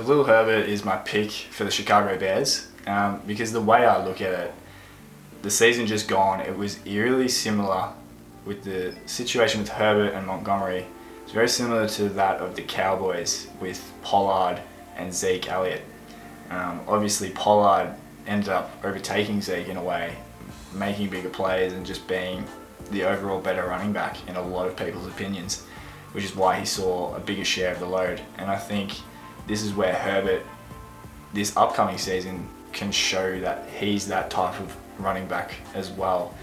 Khalil Herbert is my pick for the Chicago Bears because the way I look at it, the season just gone, it was eerily similar with the situation with Herbert and Montgomery. It's very similar to that of the Cowboys with Pollard and Zeke Elliott. Obviously Pollard ended up overtaking Zeke in a way, making bigger plays and just being the overall better running back in a lot of people's opinions, which is why he saw a bigger share of the load. And I think this is where Herbert, this upcoming season, can show that he's that type of running back as well.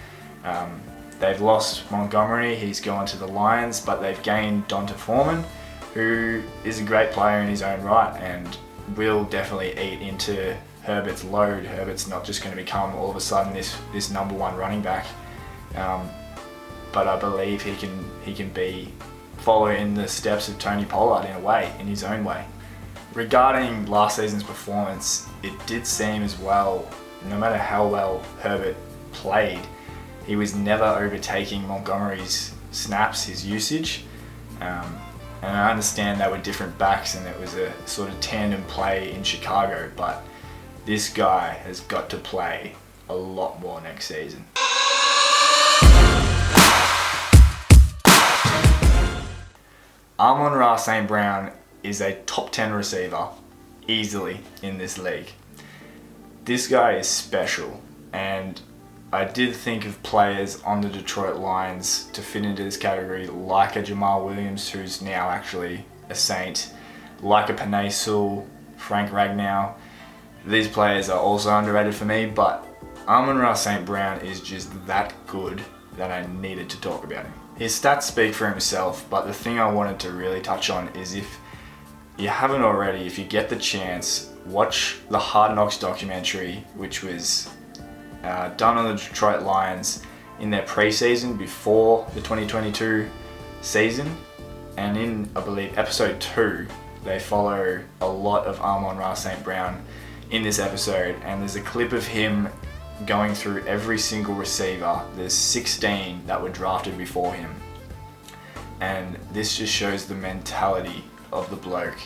They've lost Montgomery, he's gone to the Lions, but they've gained Donta Foreman, who is a great player in his own right and will definitely eat into Herbert's load. Herbert's not just going to become all of a sudden this number one running back, but I believe he can be follow in the steps of Tony Pollard in a way, in his own way. Regarding last season's performance, it did seem as well, no matter how well Herbert played, he was never overtaking Montgomery's snaps, his usage. And I understand they were different backs and it was a sort of tandem play in Chicago, but this guy has got to play a lot more next season. Amon-Ra St. Brown is a top 10 receiver easily in this league. This guy is special, and I did think of players on the Detroit Lions to fit into this category, like a Jamal Williams, who's now actually a Saint, like a Penei Sewell, Frank Ragnow. These players are also underrated for me, but Amon-Ra St. Brown is just that good that I needed to talk about him. His stats speak for himself, but the thing I wanted to really touch on is, if you haven't already, if you get the chance, watch the Hard Knocks documentary, which was done on the Detroit Lions in their preseason before the 2022 season. And in, I believe, episode 2, they follow a lot of Amon-Ra St. Brown in this episode, and there's a clip of him going through every single receiver. There's 16 that were drafted before him, and this just shows the mentality of the bloke,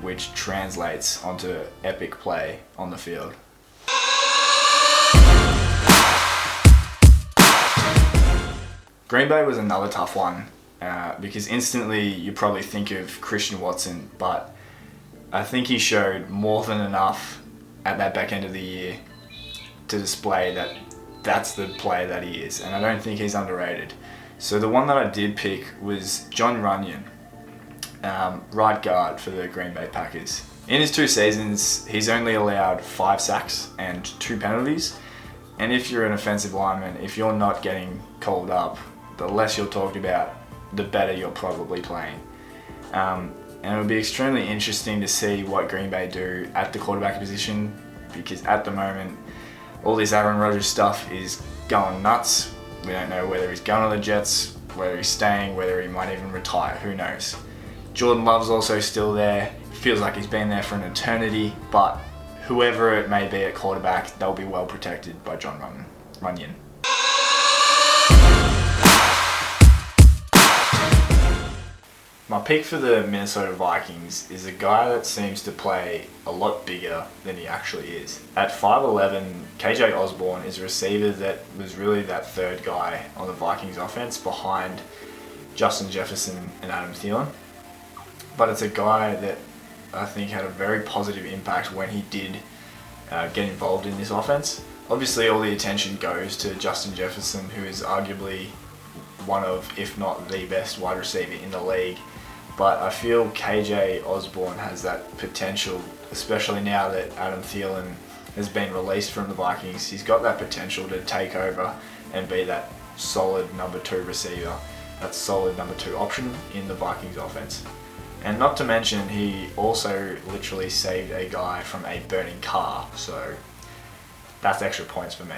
which translates onto epic play on the field. Green Bay was another tough one because instantly you probably think of Christian Watson, but I think he showed more than enough at that back end of the year to display that that's the player that he is, and I don't think he's underrated. So the one that I did pick was John Runyon, right guard for the Green Bay Packers. In his 2 seasons, he's only allowed 5 sacks and 2 penalties, and if you're an offensive lineman, if you're not getting called up, the less you're talked about, the better you're probably playing. And it would be extremely interesting to see what Green Bay do at the quarterback position, because at the moment, all this Aaron Rodgers stuff is going nuts. We don't know whether he's going to the Jets, whether he's staying, whether he might even retire, who knows. Jordan Love's also still there. Feels like he's been there for an eternity, but whoever it may be at quarterback, they'll be well protected by John Runyon. My pick for the Minnesota Vikings is a guy that seems to play a lot bigger than he actually is. At 5'11", KJ Osborne is a receiver that was really that third guy on the Vikings offense behind Justin Jefferson and Adam Thielen. But it's a guy that I think had a very positive impact when he did get involved in this offense. Obviously all the attention goes to Justin Jefferson, who is arguably one of, if not the best wide receiver in the league. But I feel KJ Osborne has that potential, especially now that Adam Thielen has been released from the Vikings. He's got that potential to take over and be that solid number 2 receiver, that solid number 2 option in the Vikings offense. And not to mention, he also literally saved a guy from a burning car, so that's extra points for me.